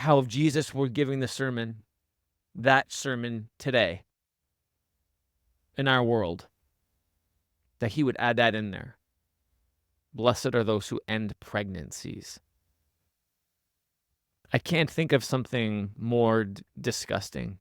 how if Jesus were giving the sermon, that sermon today in our world, that he would add that in there. Blessed are those who end pregnancies. I can't think of something more disgusting.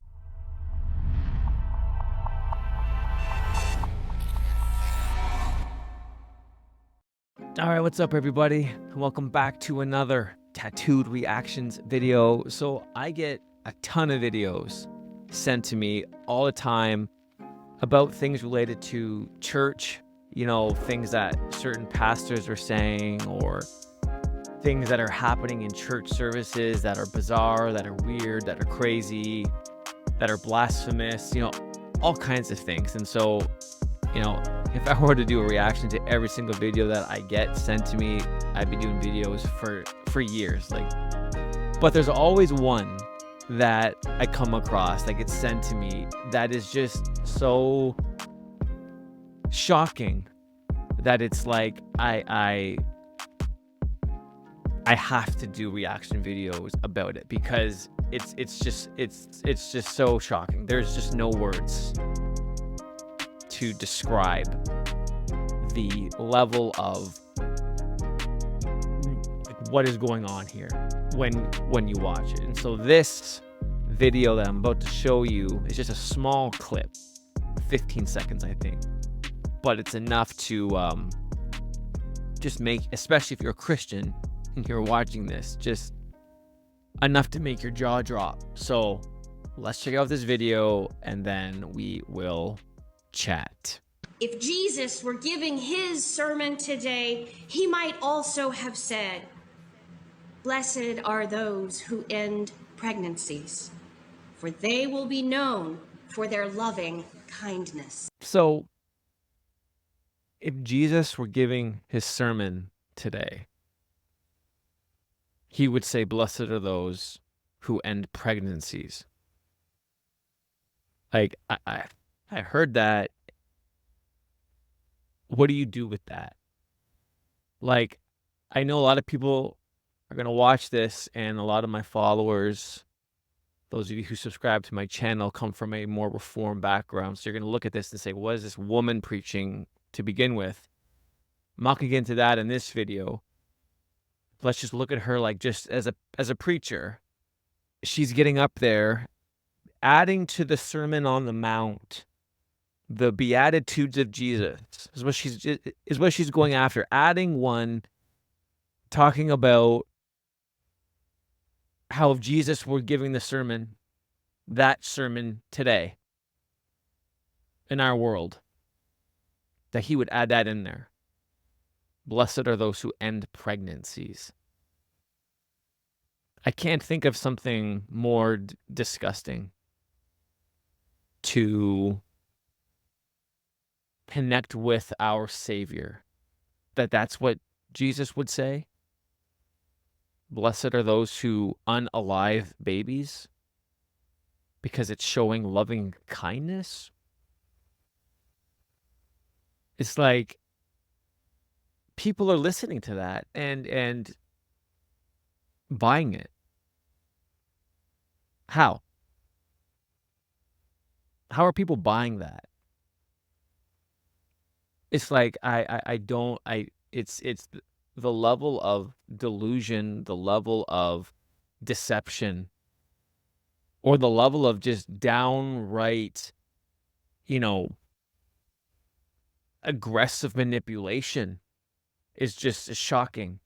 All right, what's up, everybody? Welcome back to another Tattooed Reactions video. So I get a ton of videos sent to me all the time about things related to church, things that certain pastors are saying, or things that are happening in church services that are bizarre, that are weird, that are crazy, that are blasphemous, all kinds of things. And so, if I were to do a reaction to every single video that I get sent to me, I'd be doing videos for years. But there's always one that I come across, that gets sent to me, that is just so shocking that it's like I have to do reaction videos about it, because it's just so shocking. There's just no words to describe the level of what is going on here when you watch it. And so this video that I'm about to show you is just a small clip, 15 seconds, I think, but it's enough to just make, especially if you're a Christian and you're watching this, just enough to make your jaw drop. So let's check out this video and then we will chat. If Jesus were giving his sermon today, he might also have said, "Blessed are those who end pregnancies, for they will be known for their loving kindness." So if Jesus were giving his sermon today, he would say, "Blessed are those who end pregnancies." Like, I heard that. What do you do with that? Like, I know a lot of people are going to watch this, and a lot of my followers, those of you who subscribe to my channel, come from a more reformed background. So you're going to look at this and say, what is this woman preaching to begin with? I'm not going to get into that in this video. Let's just look at her like just as a preacher. She's getting up there, adding to the Sermon on the Mount, the Beatitudes of Jesus is what she's going after. Adding one, talking about how if Jesus were giving the sermon, that sermon today in our world, that he would add that in there. Blessed are those who end pregnancies. I can't think of something more disgusting to connect with our Savior, that's what Jesus would say. Blessed are those who unalive babies, because it's showing loving kindness. It's like people are listening to that and buying it. How are people buying that? It's like it's the level of delusion, the level of deception, or the level of just downright, aggressive manipulation is just shocking.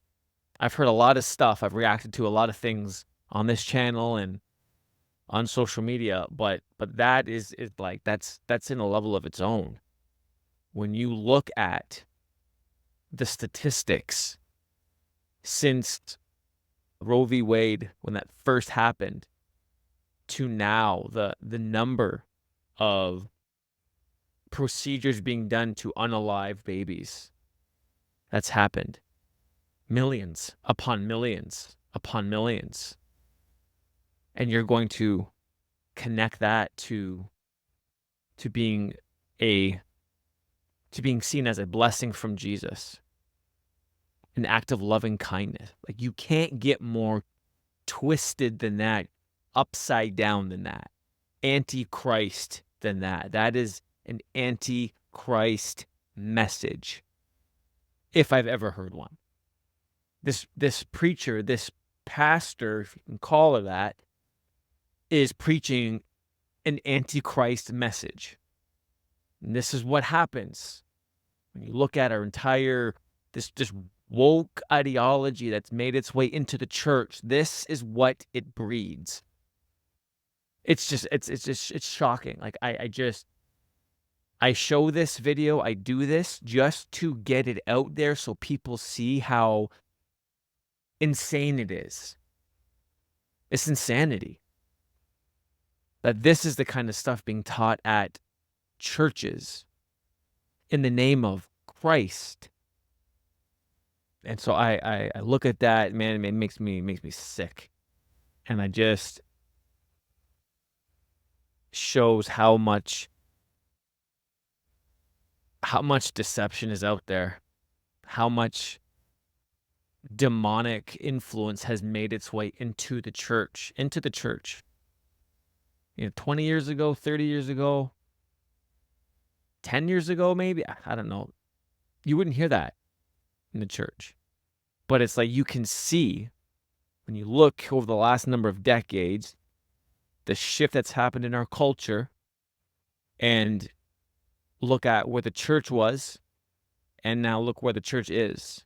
I've heard a lot of stuff. I've reacted to a lot of things on this channel and on social media, but that is like that's in a level of its own. When you look at the statistics since Roe v. Wade, when that first happened, to now, the number of procedures being done to unalive babies that's happened, millions upon millions upon millions. And you're going to connect that to being seen as a blessing from Jesus, an act of loving kindness. Like, you can't get more twisted than that, upside down than that, antichrist than that. That is an antichrist message, if I've ever heard one. This preacher, this pastor, if you can call it that, is preaching an antichrist message. And this is what happens when you look at our entire this woke ideology that's made its way into the church. This is what it breeds. It's shocking. Like I show this video, I do this just to get it out there so people see how insane it is. It's insanity. That this is the kind of stuff being taught at churches in the name of Christ. And so I look at that, man, it makes me sick. And I just shows how much deception is out there, how much demonic influence has made its way into the church. 20 years ago, 30 years ago, 10 years ago, maybe, I don't know. You wouldn't hear that in the church. But it's like you can see when you look over the last number of decades, the shift that's happened in our culture, and look at where the church was, and now look where the church is,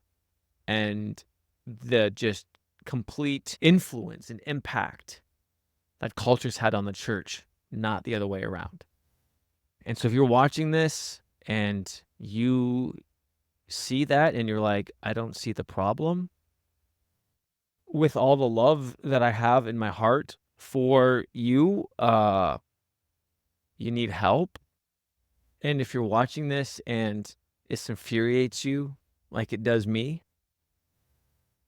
and the just complete influence and impact that culture's had on the church, not the other way around. And so if you're watching this and you see that and you're like, I don't see the problem, with all the love that I have in my heart for you, you need help. And if you're watching this and it infuriates you like it does me,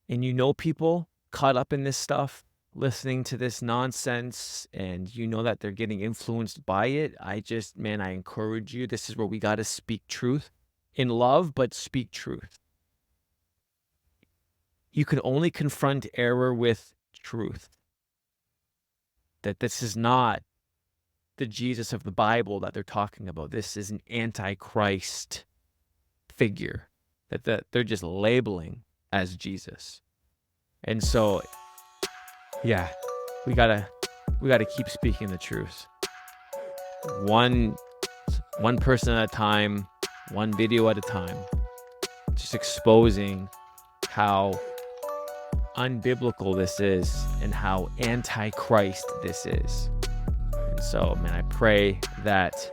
and you know people caught up in this stuff, listening to this nonsense, and you know that they're getting influenced by it, I encourage you. This is where we got to speak truth in love, but speak truth. You can only confront error with truth. That this is not the Jesus of the Bible that they're talking about. This is an antichrist figure that they're just labeling as Jesus. And so, yeah, we gotta keep speaking the truth. One person at a time, one video at a time, just exposing how unbiblical this is and how antichrist this is. And so, man, I pray that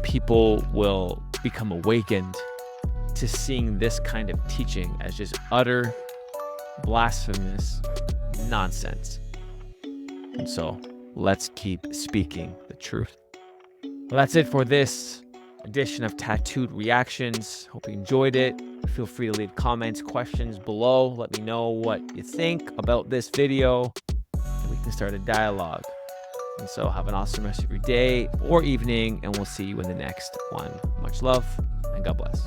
people will become awakened to seeing this kind of teaching as just utter blasphemous nonsense. And so let's keep speaking the truth. Well, that's it for this edition of Tattooed Reactions. Hope you enjoyed it. Feel free to leave comments, questions below. Let me know what you think about this video, and we can start a dialogue. And so have an awesome rest of your day or evening, and we'll see you in the next one. Much love, and God bless.